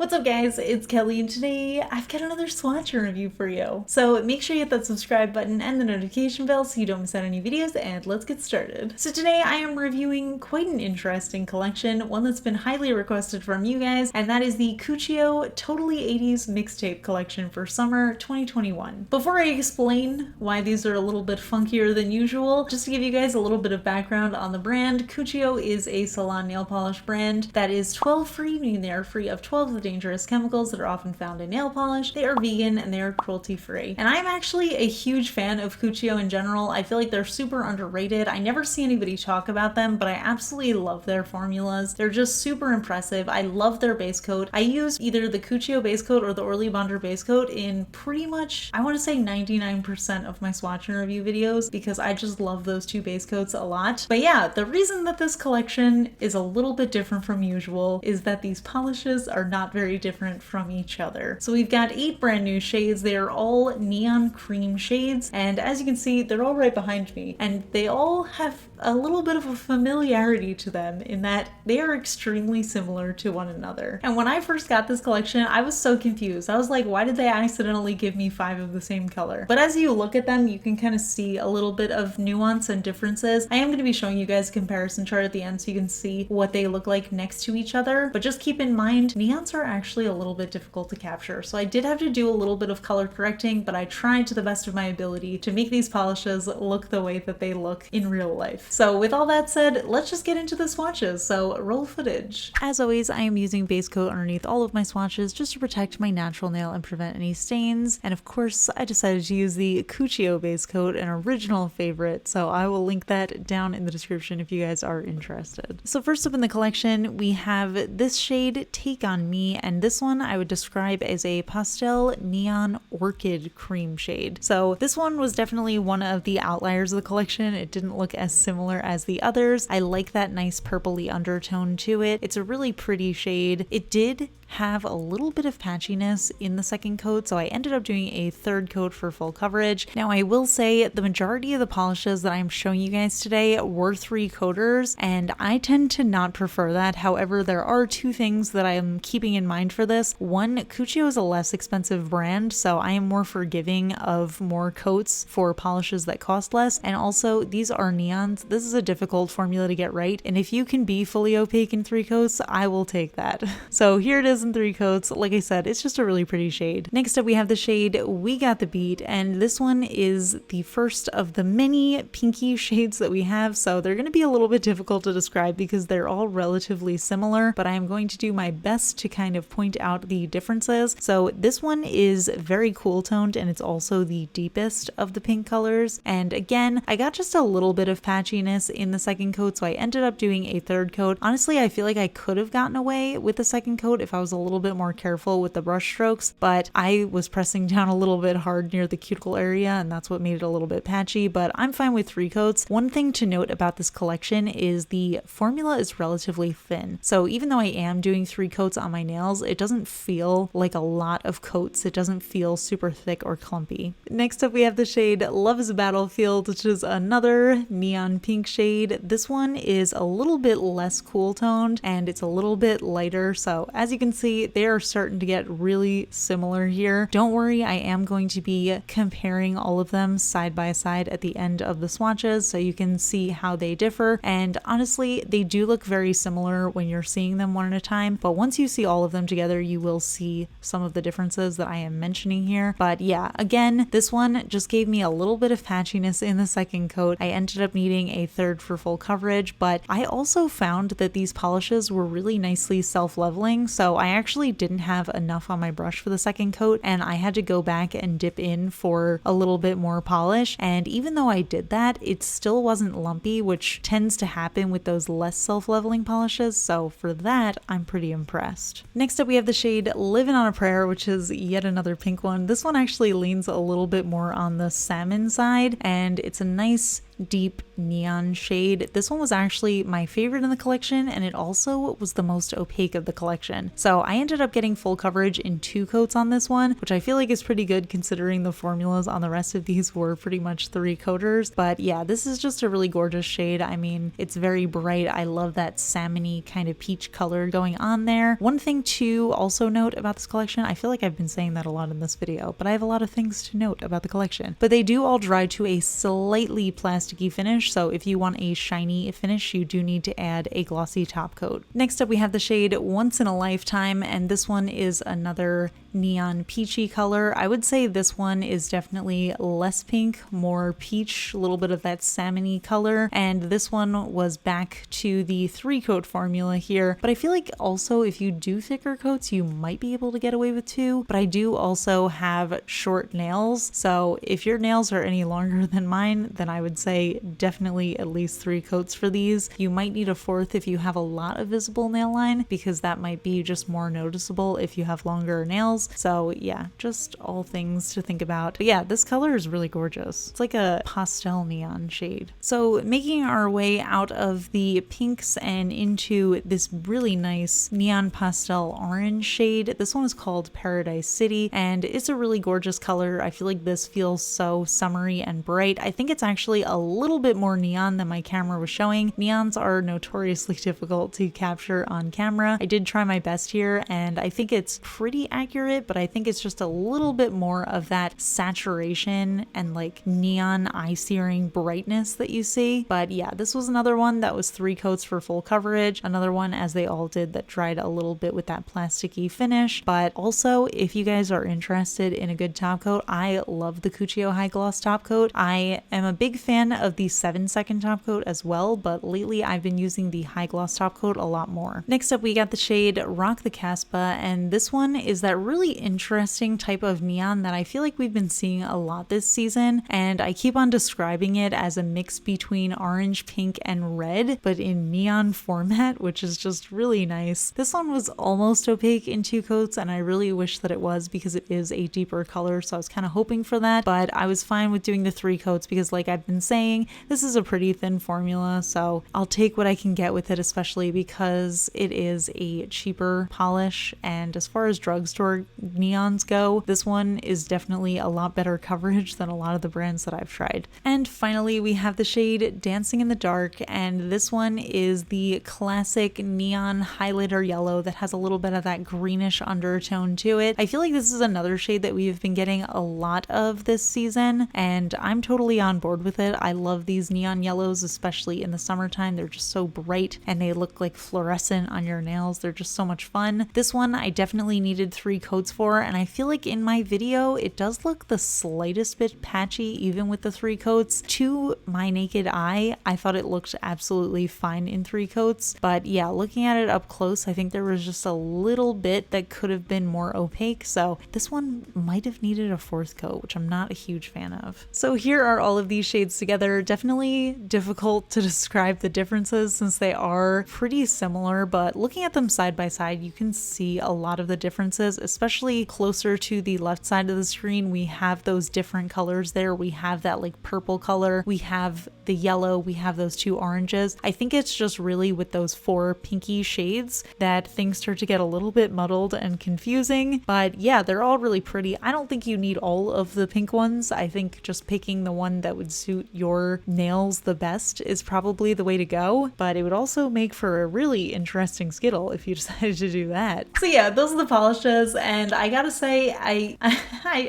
What's up guys, it's Kelly and today I've got another swatch review for you. So make sure you hit that subscribe button and the notification bell so you don't miss out on any videos, and let's get started. So today I am reviewing quite an interesting collection, one that's been highly requested from you guys, and that is the Cuccio Totally 80s Mixtape collection for summer 2021. Before I explain why these are a little bit funkier than usual, just to give you guys a little bit of background on the brand, Cuccio is a salon nail polish brand that is 12-free, meaning they are free of 12 of the dangerous chemicals that are often found in nail polish. They are vegan and they are cruelty free. And I'm actually a huge fan of Cuccio in general. I feel like they're super underrated. I never see anybody talk about them, but I absolutely love their formulas. They're just super impressive. I love their base coat. I use either the Cuccio base coat or the Orly Bonder base coat in pretty much, I want to say 99% of my swatch and review videos because I just love those two base coats a lot. But yeah, the reason that this collection is a little bit different from usual is that these polishes are not very different from each other. So we've got 8 brand new shades. They are all neon cream shades, and as you can see, they're all right behind me, and they all have a little bit of a familiarity to them in that they are extremely similar to one another. And when I first got this collection, I was so confused. I was like, why did they accidentally give me 5 of the same color? But as you look at them, you can kind of see a little bit of nuance and differences. I am going to be showing you guys a comparison chart at the end so you can see what they look like next to each other, but just keep in mind, neons are actually a little bit difficult to capture. So I did have to do a little bit of color correcting, but I tried to the best of my ability to make these polishes look the way that they look in real life. So with all that said, let's just get into the swatches. So roll footage. As always, I am using base coat underneath all of my swatches just to protect my natural nail and prevent any stains. And of course, I decided to use the Cuccio base coat, an original favorite. So I will link that down in the description if you guys are interested. So first up in the collection, we have this shade, Take On Me, and this one I would describe as a pastel neon orchid cream shade. So this one was definitely one of the outliers of the collection. It didn't look as similar as the others. I like that nice purpley undertone to it. It's a really pretty shade. It did have a little bit of patchiness in the second coat, so I ended up doing a third coat for full coverage. Now I will say the majority of the polishes that I'm showing you guys today were 3 coaters, and I tend to not prefer that. However, there are 2 things that I'm keeping in mind for this. One, Cuccio is a less expensive brand, so I am more forgiving of more coats for polishes that cost less, and also these are neons. This is a difficult formula to get right, and if you can be fully opaque in 3 coats, I will take that. So here it is in 3 coats. Like I said, it's just a really pretty shade. Next up we have the shade We Got the Beat, and this one is the first of the many pinky shades that we have, so they're going to be a little bit difficult to describe because they're all relatively similar, but I am going to do my best to kind of point out the differences. So this one is very cool toned, and it's also the deepest of the pink colors, and again, I got just a little bit of patchiness in the second coat, so I ended up doing a third coat. Honestly, I feel like I could have gotten away with the second coat if I was a little bit more careful with the brush strokes, but I was pressing down a little bit hard near the cuticle area, and that's what made it a little bit patchy, but I'm fine with 3 coats. One thing to note about this collection is the formula is relatively thin. So even though I am doing 3 coats on my nails, it doesn't feel like a lot of coats. It doesn't feel super thick or clumpy. Next up we have the shade Love is a Battlefield, which is another neon pink shade. This one is a little bit less cool toned and it's a little bit lighter, so as you can see, they are starting to get really similar here. Don't worry, I am going to be comparing all of them side by side at the end of the swatches so you can see how they differ, and honestly they do look very similar when you're seeing them one at a time, but once you see all of them together you will see some of the differences that I am mentioning here. But yeah, again, this one just gave me a little bit of patchiness in the second coat. I ended up needing a third for full coverage, but I also found that these polishes were really nicely self-leveling, so I actually didn't have enough on my brush for the second coat and I had to go back and dip in for a little bit more polish, and even though I did that, it still wasn't lumpy, which tends to happen with those less self-leveling polishes, so for that I'm pretty impressed. Next up we have the shade Living on a Prayer, which is yet another pink one. This one actually leans a little bit more on the salmon side, and it's a nice deep neon shade. This one was actually my favorite in the collection, and it also was the most opaque of the collection. So I ended up getting full coverage in 2 coats on this one, which I feel like is pretty good considering the formulas on the rest of these were pretty much 3 coaters. But yeah, this is just a really gorgeous shade. I mean, it's very bright. I love that salmony kind of peach color going on there. One thing to also note about this collection, I feel like I've been saying that a lot in this video, but I have a lot of things to note about the collection. But they do all dry to a slightly plasticky finish, so if you want a shiny finish, you do need to add a glossy top coat. Next up, we have the shade Once in a Lifetime, and this one is another neon peachy color. I would say this one is definitely less pink, more peach, a little bit of that salmony color, and this one was back to the 3-coat formula here. But I feel like also if you do thicker coats, you might be able to get away with 2, but I do also have short nails, so if your nails are any longer than mine, then I would say definitely at least 3 coats for these. You might need a 4th if you have a lot of visible nail line, because that might be just more noticeable if you have longer nails. So yeah, just all things to think about. But yeah, this color is really gorgeous. It's like a pastel neon shade. So making our way out of the pinks and into this really nice neon pastel orange shade. This one is called Paradise City, and it's a really gorgeous color. I feel like this feels so summery and bright. I think it's actually a little bit more neon than my camera was showing. Neons are notoriously difficult to capture on camera. I did try my best here, and I think it's pretty accurate, but I think it's just a little bit more of that saturation and like neon eye-searing brightness that you see. But yeah, this was another one that was 3 coats for full coverage. Another one, as they all did, that dried a little bit with that plasticky finish. But also, if you guys are interested in a good top coat, I love the Cuccio High Gloss top coat. I am a big fan of the 7-second top coat as well, but lately I've been using the high gloss top coat a lot more. Next up, we got the shade Rock the Casbah, and this one is that really interesting type of neon that I feel like we've been seeing a lot this season, and I keep on describing it as a mix between orange, pink, and red, but in neon format, which is just really nice. This one was almost opaque in 2 coats, and I really wish that it was because it is a deeper color, so I was kind of hoping for that, but I was fine with doing the 3 coats because, like I've been saying, this is a pretty thin formula, so I'll take what I can get with it, especially because it is a cheaper polish, and as far as drugstore neons go, this one is definitely a lot better coverage than a lot of the brands that I've tried. And finally, we have the shade Dancing in the Dark, and this one is the classic neon highlighter yellow that has a little bit of that greenish undertone to it. I feel like this is another shade that we've been getting a lot of this season, and I'm totally on board with it. I love these neon yellows, especially in the summertime. They're just so bright and they look like fluorescent on your nails. They're just so much fun. This one I definitely needed 3 coats for, and I feel like in my video it does look the slightest bit patchy even with the 3 coats. To my naked eye, I thought it looked absolutely fine in 3 coats, but yeah, looking at it up close, I think there was just a little bit that could have been more opaque, so this one might have needed a 4th coat, which I'm not a huge fan of. So here are all of these shades together. Definitely difficult to describe the differences since they are pretty similar, but looking at them side by side, you can see a lot of the differences, especially closer to the left side of the screen. We have those different colors there. We have that like purple color, we have the yellow, we have those 2 oranges. I think it's just really with those 4 pinky shades that things start to get a little bit muddled and confusing, but yeah, they're all really pretty. I don't think you need all of the pink ones. I think just picking the one that would suit your nails the best is probably the way to go, but it would also make for a really interesting Skittle if you decided to do that. So yeah, those are the polishes, and I gotta say, I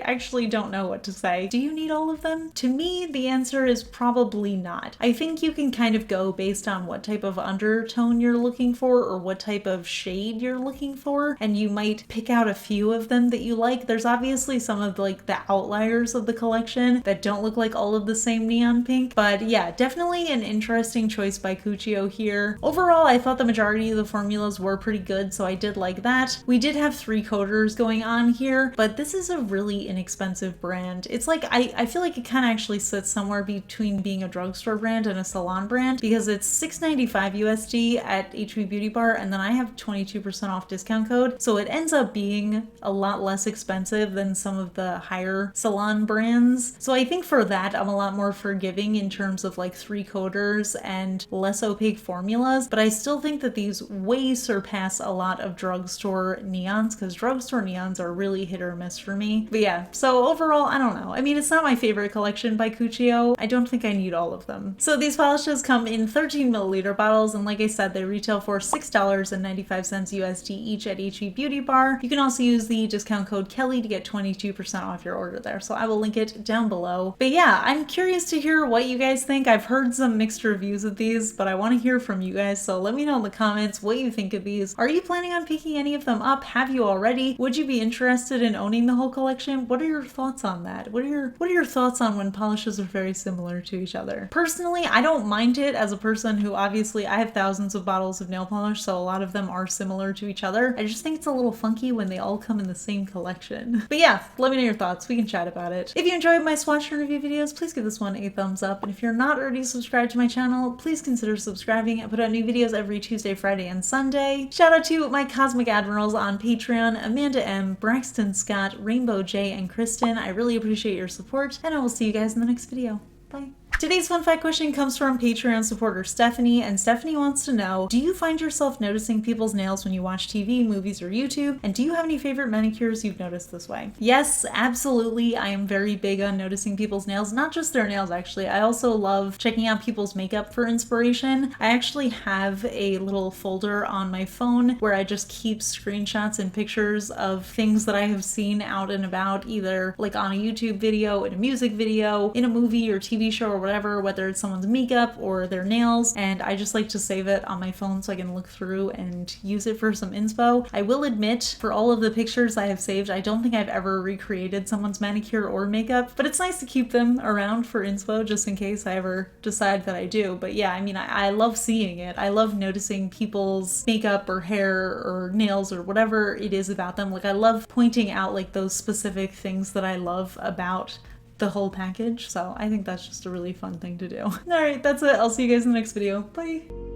actually don't know what to say. Do you need all of them? To me, the answer is probably not. I think you can kind of go based on what type of undertone you're looking for or what type of shade you're looking for, and you might pick out a few of them that you like. There's obviously some of like the outliers of the collection that don't look like all of the same neon pink, but yeah, definitely an interesting choice by Cuccio here. Overall, I thought the majority of the formulas were pretty good, so I did like that. We did have 3 coaters going on here, but this is a really inexpensive brand. It's like, I feel like it kind of actually sits somewhere between being a drugstore brand and a salon brand, because it's $6.95 USD at HB Beauty Bar, and then I have 22% off discount code, so it ends up being a lot less expensive than some of the higher salon brands. So I think for that, I'm a lot more forgiving forgiving in terms of like 3 coaters and less opaque formulas, but I still think that these way surpass a lot of drugstore neons, because drugstore neons are really hit or miss for me. But yeah, so overall, I don't know. I mean, it's not my favorite collection by Cuccio. I don't think I need all of them. So these polishes come in 13 milliliter bottles, and like I said, they retail for $6.95 USD each at HE Beauty Bar. You can also use the discount code KELLI to get 22% off your order there, so I will link it down below. But yeah, I'm curious to hear what you guys think. I've heard some mixed reviews of these, but I want to hear from you guys, so let me know in the comments what you think of these. Are you planning on picking any of them up? Have you already? Would you be interested in owning the whole collection? What are your thoughts on that? What are your thoughts on when polishes are very similar to each other? Personally, I don't mind it as a person who obviously I have thousands of bottles of nail polish, so a lot of them are similar to each other. I just think it's a little funky when they all come in the same collection. But yeah, let me know your thoughts. We can chat about it. If you enjoyed my swatch and review videos, please give this one a thumbs up. And if you're not already subscribed to my channel, please consider subscribing. I put out new videos every Tuesday, Friday, and Sunday. Shout out to my Cosmic Admirals on Patreon, Amanda M, Braxton Scott, Rainbow J, and Kristen. I really appreciate your support, and I will see you guys in the next video. Bye. Today's fun fact question comes from Patreon supporter Stephanie, and Stephanie wants to know, do you find yourself noticing people's nails when you watch TV, movies, or YouTube? And do you have any favorite manicures you've noticed this way? Yes, absolutely. I am very big on noticing people's nails, not just their nails actually. I also love checking out people's makeup for inspiration. I actually have a little folder on my phone where I just keep screenshots and pictures of things that I have seen out and about, either like on a YouTube video, in a music video, in a movie or TV show or whatever, whether it's someone's makeup or their nails, and I just like to save it on my phone so I can look through and use it for some inspo. I will admit, for all of the pictures I have saved, I don't think I've ever recreated someone's manicure or makeup, but it's nice to keep them around for inspo just in case I ever decide that I do. But yeah, I mean, I love seeing it. I love noticing people's makeup or hair or nails or whatever it is about them. Like, I love pointing out like those specific things that I love about the whole package, so I think that's just a really fun thing to do. Alright, that's it. I'll see you guys in the next video. Bye!